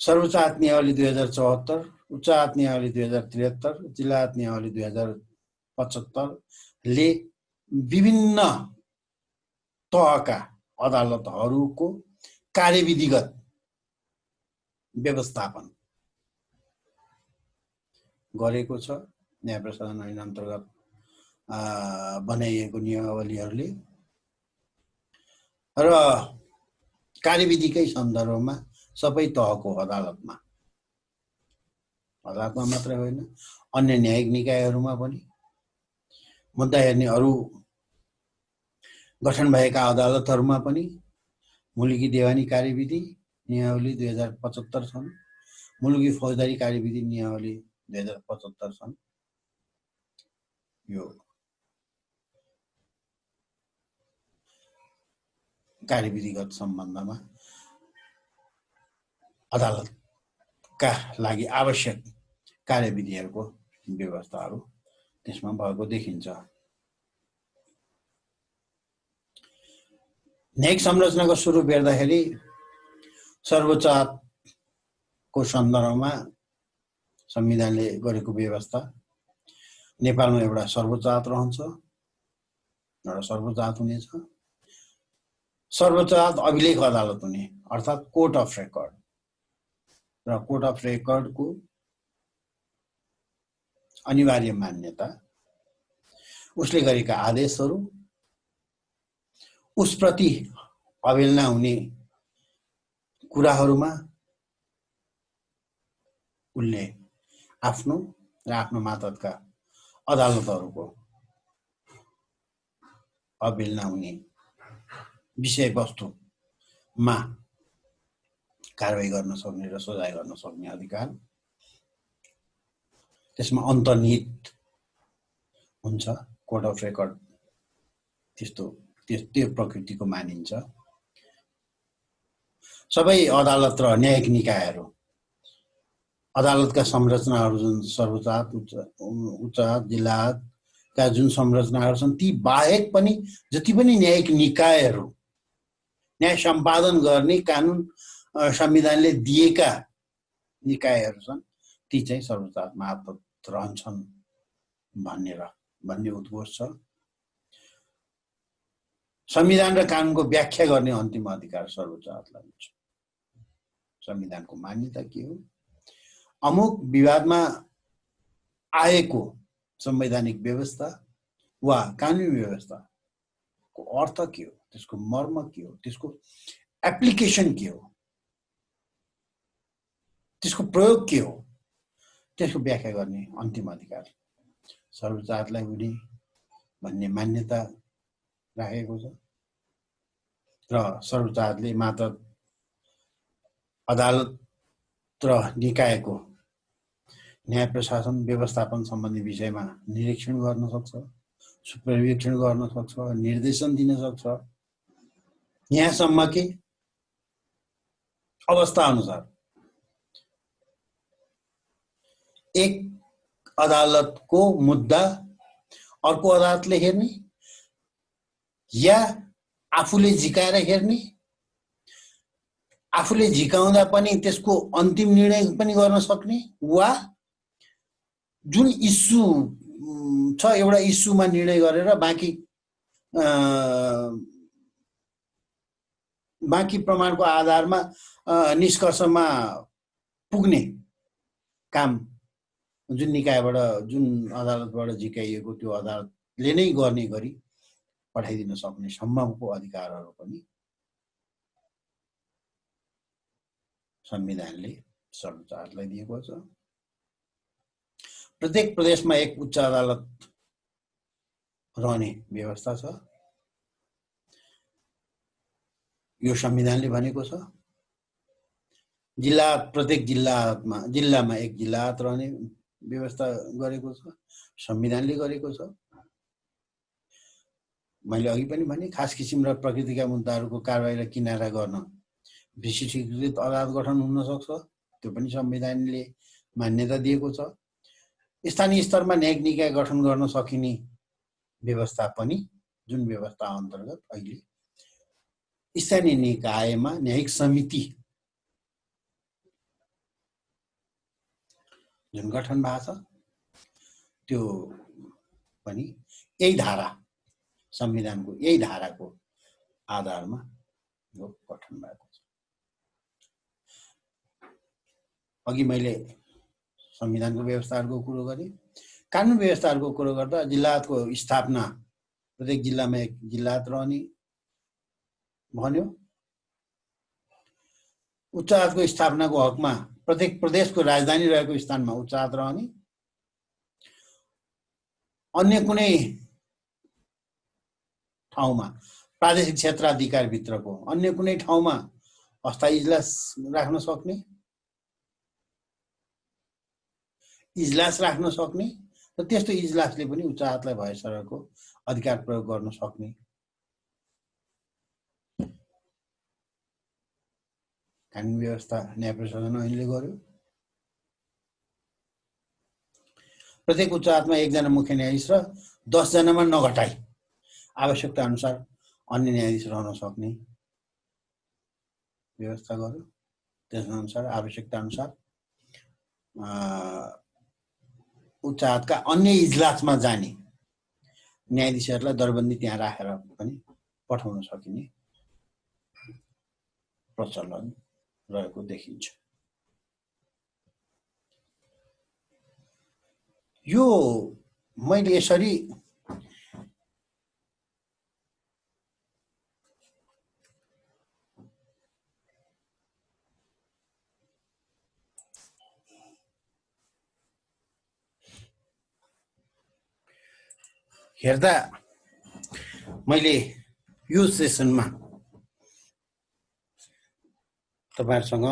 सर्वोच्च अदालत नियमावली 2074, उच्च अदालत नियमावली 2073, जिल्ला अदालत नियमावली 2075 ले विभिन्न तहका अदालतहरूको कार्यविधिगत व्यवस्थापन गरेको छ। न्याय प्रशासन ऐन अन्तर्गत बनाइएको नियमावलीहरूले र कार्यविधिकै सन्दर्भमा सबै तहको अदालतमा मात्रै होइन अन्य न्यायिक निकायहरूमा पनि मुद्दा हेर्ने अरू गठन भएका अदालतहरूमा पनि मुलुकी देवानी कार्यविधि नियमावली 2075 छन्। मुलुकी फौजदारी कार्यविधि नियमावली 2075 छन्। यो कार्यविधिगत सम्बन्धमा अदालतका लागि आवश्यक कार्यविधिहरूको व्यवस्थाहरू त्यसमा भएको देखिन्छ। न्यायिक संरचनाको स्वरूप हेर्दाखेरि सर्वोच्च अदालतको सन्दर्भमा संविधानले गरेको व्यवस्था नेपालमा एउटा सर्वोच्च अदालत रहन्छ, एउटा सर्वोच्च अदालत हुनेछ। सर्वोच्च अदालत अभिलेख अदालत हुने अर्थात् कोर्ट अफ रेकर्ड र कोर्ट अफ रेकर्डको अनिवार्य मान्यता, उसले गरेका आदेशहरू, उसप्रति अवहेलना हुने कुराहरूमा उसले आफ्नो र आफ्नो मातहतका अदालतहरूको अवहेलना हुने विषयवस्तुमा कारबाही गर्न सक्ने र सजाय गर्न सक्ने अधिकार त्यसमा अन्तर्निहित हुन्छ। कोर्ट अफ रेकर्ड त्यो प्रकृतिको मानिन्छ। सबै अदालत र न्यायिक निकायहरू अदालतका संरचनाहरू जुन सर्वोच्च अदालत, उच्च अदालत, जिल्ला अदालतका जुन संरचनाहरू छन् ती बाहेक पनि जति पनि न्यायिक निकायहरू न्याय सम्पादन गर्ने कानुन संविधानले दिएका निकायहरू छन् ती चाहिँ सर्वोच्च अदालतमा रहन्छन् भन्ने उद्घोष छ। संविधान र कानुनको व्याख्या गर्ने अन्तिम अधिकार सर्वोच्च अदालतलाई हुन्छ। संविधानको मान्यता के हो, अमुक विवादमा आएको संवैधानिक व्यवस्था वा कानुनी व्यवस्थाको अर्थ के हो, त्यसको मर्म के हो, त्यसको एप्लिकेसन के हो, त्यसको प्रयोग के हो, त्यसको व्याख्या गर्ने अन्तिम अधिकार सर्वोच्च अदालतलाई हुने भन्ने मान्यता राखेको छ। र सर्वोच्च अदालतले मात्र अदालत र निकायको न्याय प्रशासन व्यवस्थापन सम्बन्धी विषयमा निरीक्षण गर्न सक्छ, पर्यवेक्षण गर्न सक्छ, निर्देशन दिन सक्छ। यहाँसम्म कि अवस्था अनुसार एक अदालतको मुद्दा अर्को अदालतले हेर्ने या आफूले झिकाएर हेर्ने, आफूले झिकाउँदा पनि त्यसको अन्तिम निर्णय पनि गर्न सक्ने, वा जुन इस्यु छ एउटा इस्युमा निर्णय गरेर बाँकी प्रमाणको आधारमा निष्कर्षमा पुग्ने काम जुन निकायबाट जुन अदालतबाट झिकाइएको त्यो अदालतले नै गर्ने गरी पठाइदिन सक्ने सम्मको अधिकारहरू पनि संविधानले सर्वोच्च अदालतलाई दिएको छ। प्रत्येक प्रदेशमा एक उच्च अदालत रहने व्यवस्था छ, यो संविधानले भनेको छ। प्रत्येक जिल्लामा एक जिल्लात रहने व्यवस्था गरेको छ, संविधानले गरेको छ। मैले अघि पनि भने खास किसिम र प्रकृतिका मुद्दाहरूको कारबाहीलाई किनारा गर्न विशिष्टीकृत अदालत गठन हुन सक्छ, त्यो पनि संविधानले मान्यता दिएको छ। स्थानीय स्तरमा न्यायिक निकाय गठन गर्न सकिने व्यवस्था पनि, जुन व्यवस्था अन्तर्गत अहिले स्थानीय निकायमा न्यायिक समिति जुन गठन भएको छ त्यो पनि यही धारा, संविधानको यही धाराको आधारमा यो गठन भएको छ। अघि मैले संविधानको व्यवस्थाहरूको कुरो गरेँ। कानुन व्यवस्थाहरूको कुरो गर्दा जिल्लाको स्थापना, प्रत्येक जिल्लामा एक जिल्लात रहने भन्यो। उच्च अदालतको स्थापनाको हकमा प्रत्येक प्रदेशको राजधानी रहेको स्थानमा उच्च अदालत रहने, अन्य कुनै ठाउँमा प्रादेशिक क्षेत्राधिकारभित्रको अन्य कुनै ठाउँमा अस्थायी इजलास राख्न सक्ने, र त्यस्तो इजलासले पनि उच्च अदालतलाई भएसरको अधिकार प्रयोग गर्न सक्ने कानुन व्यवस्था न्याय प्रशासन ऐनले गर्यो। प्रत्येक उच्च अदालतमा एकजना मुख्य न्यायाधीश र 10 जनामा नघटाई आवश्यकता अनुसार अन्य न्यायाधीश रहन सक्ने व्यवस्था गर्यो। त्यसअनुसार आवश्यकता अनुसार उच्च अदालतका अन्य इजलासमा जाने न्यायाधीशहरूलाई दरबन्दी त्यहाँ राखेर पनि पठाउन सकिने प्रचलन रहेको देखिन्छ। यो मैले यसरी हेर्दा मैले यो सेसनमा तपाईहरुसँग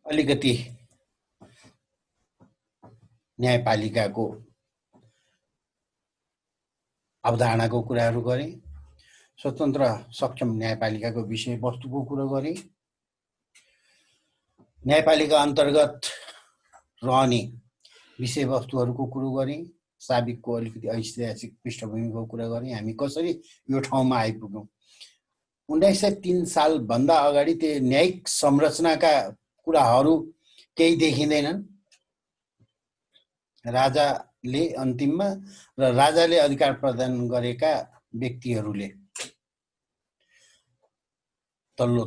अलिकति न्यायपालिकाको अवधारणाको कुराहरू गरे, स्वतन्त्र सक्षम न्यायपालिकाको विषयवस्तुको कुरा गरे, न्यायपालिका अन्तर्गत रहने विषयवस्तुहरूको कुरा गरे, साबिकको अलिकति ऐतिहासिक पृष्ठभूमिको कुरा गरे, हामी कसरी यो ठाउँमा आइपुग्यौं। 1903 साल भन्दा अगाडि त्यो न्यायिक संरचनाका कुराहरू केही देखिँदैनन्। राजाले अन्तिममा र राजाले अधिकार प्रदान गरेका व्यक्तिहरूले तल्लो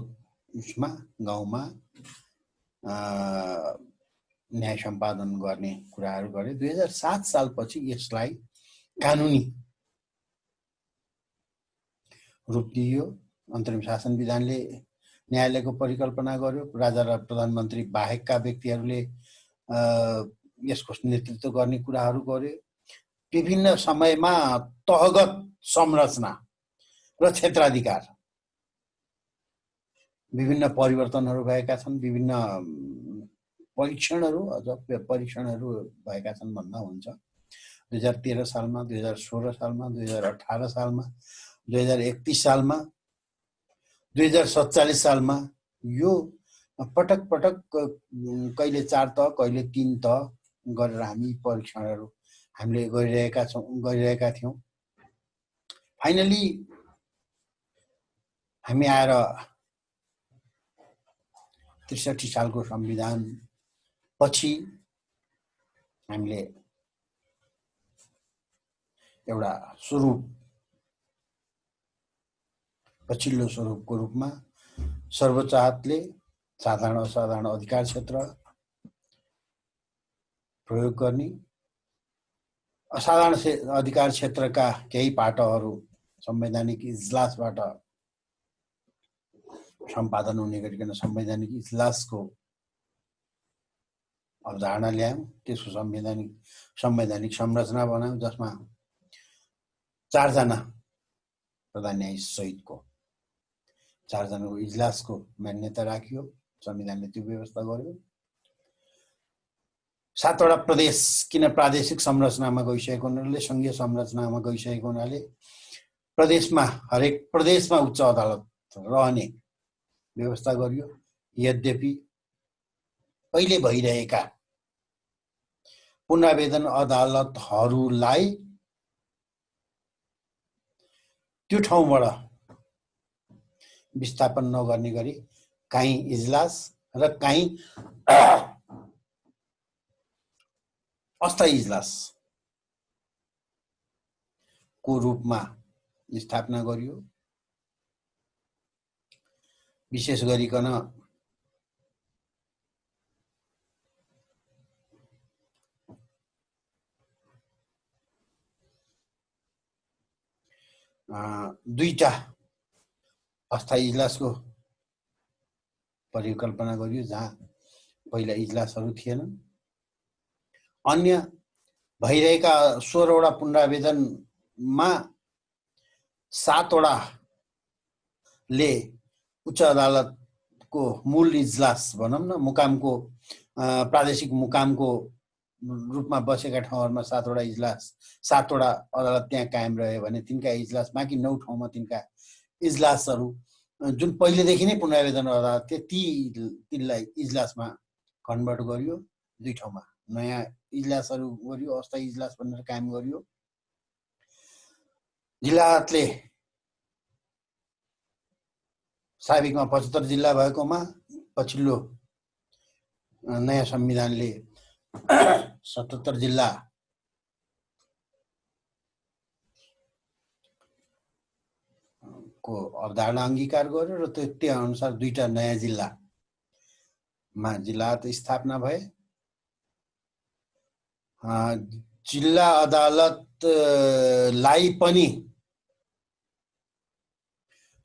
उसमा गाउँमा न्याय सम्पादन गर्ने कुराहरू गरे। 2007 सालपछि यसलाई कानुनी रूप दिइयो। अन्तरिम शासन विधानले न्यायालयको परिकल्पना गर्यो। राजा र प्रधानमन्त्री बाहेकका व्यक्तिहरूले यसको नेतृत्व गर्ने कुराहरू गरे। विभिन्न समयमा तहगत संरचना र क्षेत्राधिकार विभिन्न परिवर्तनहरू भएका छन्। विभिन्न परीक्षणहरू भएका छन् भन्दा हुन्छ। 2013 सालमा, 2016 सालमा, 2018 सालमा, 2031 सालमा, 2047 सालमा यो पटक पटक कहिले 4 तह कहिले 3 तह गरेर हामी परीक्षणहरू हामीले गरिरहेका थियौं। फाइनली हामी आएर ६३ सालको संविधान पछि हामीले एउटा स्वरूप, पछिल्लो स्वरूपको रूपमा सर्वोच्च अदालतले साधारण असाधारण अधिकार क्षेत्र प्रयोग गर्ने, असाधारण अधिकार क्षेत्रका केही पाटोहरू संवैधानिक इजलासबाट सम्पादन हुने गरिकन संवैधानिक इजलासको अवधारणा ल्यायौं। त्यसको संवैधानिक संरचना बनायौं, जसमा 4 जना प्रधान न्यायाधीश सहितको 4 जनाको इजलासको मान्यता राखियो। संविधानले त्यो व्यवस्था गर्यो। 7 वटा प्रदेश, किन प्रादेशिक संरचनामा गइसकेको हुनाले, संघीय संरचनामा गइसकेको हुनाले प्रदेशमा, हरेक प्रदेशमा उच्च अदालत रहने व्यवस्था गरियो। यद्यपि पहिले भइरहेका पुनरावेदन अदालतहरूलाई त्यो ठाउँबाट विस्थापन नगर्ने गरी काहीँ इजलास र काहीँ अस्थायी इजलास को रूपमा स्थापना गरियो। विशेष गरिकन दुईटा अस्थायी इजलासको परिकल्पना गरियो, जहाँ पहिला इजलासहरू थिएनन्। अन्य भइरहेका 16 वटा पुनरावेदनमा 7 वटाले उच्च अदालतको मूल इजलास भनौँ न, मुकामको प्रादेशिक मुकामको रूपमा बसेका ठाउँहरूमा 7 वटा इजलास, 7 वटा अदालत त्यहाँ कायम रह्यो भने तिनका इजलास, बाँकी 9 ठाउँमा तिनका इजलासहरू जुन पहिलेदेखि नै पुनरावेदन अदालत थिए तिनलाई इजलासमा कन्भर्ट गरियो। 2 ठाउँमा नयाँ इजलासहरू गरियो, अस्थायी इजलास भनेर कायम गरियो। जिल्ला अदालतले साबिकमा 75 जिल्ला भएकोमा पछिल्लो नयाँ संविधानले 77 जिल्ला को अवधारणा अंगीकार गर्यो र त्यो अनुसार 2टा नयाँ जिल्लामा जिल्ला अदालत स्थापना भए। जिल्ला अदालतलाई पनि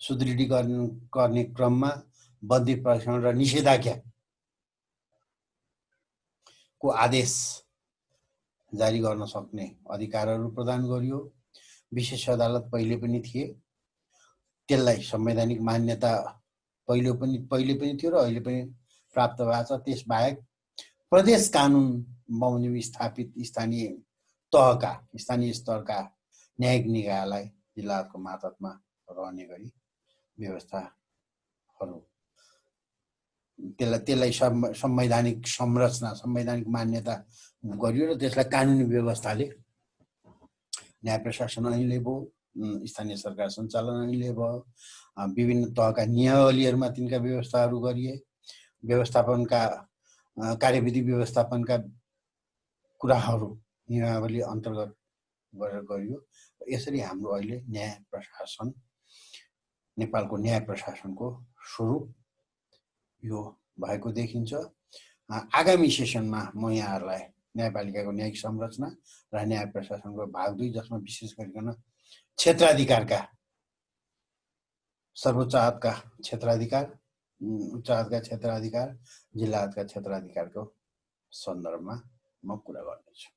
सुदृढीकरण गर्ने क्रममा बन्दी परीक्षण र निषेधाज्ञा को आदेश जारी गर्न सक्ने अधिकारहरू प्रदान गरियो। विशेष अदालत पहिले पनि थिए, त्यसलाई संवैधानिक मान्यता पहिले पनि थियो र अहिले पनि प्राप्त भएको छ। त्यसबाहेक प्रदेश कानुन बमोजिम स्थापित स्थानीय स्तरका न्यायिक निकायलाई जिल्लाको मातहतमा रहने गरी व्यवस्थाहरू, त्यसलाई संवैधानिक संरचना, संवैधानिक मान्यता गरियो र त्यसलाई कानुनी व्यवस्थाले न्याय प्रशासन अहिले भयो, स्थानीय सरकार सञ्चालन अहिले भयो, विभिन्न तहका नियावलीहरूमा तिनका व्यवस्थाहरू गरिए, व्यवस्थापनका कार्यविधि व्यवस्थापनका कुराहरू नियमावली अन्तर्गत गरेर गरियो। यसरी हाम्रो अहिले न्याय प्रशासन, नेपालको न्याय प्रशासनको स्वरूप यो भएको देखिन्छ। आगामी सेसनमा म यहाँहरूलाई न्यायपालिकाको न्यायिक संरचना र न्याय प्रशासनको भाग 2, जसमा विशेष गरिकन क्षेत्राधिकारका, सर्वोच्च अदालतका क्षेत्राधिकार, उच्च अदालतका क्षेत्राधिकार, जिल्ला अदालतका क्षेत्राधिकारको सन्दर्भमा म कुरा गर्नेछु।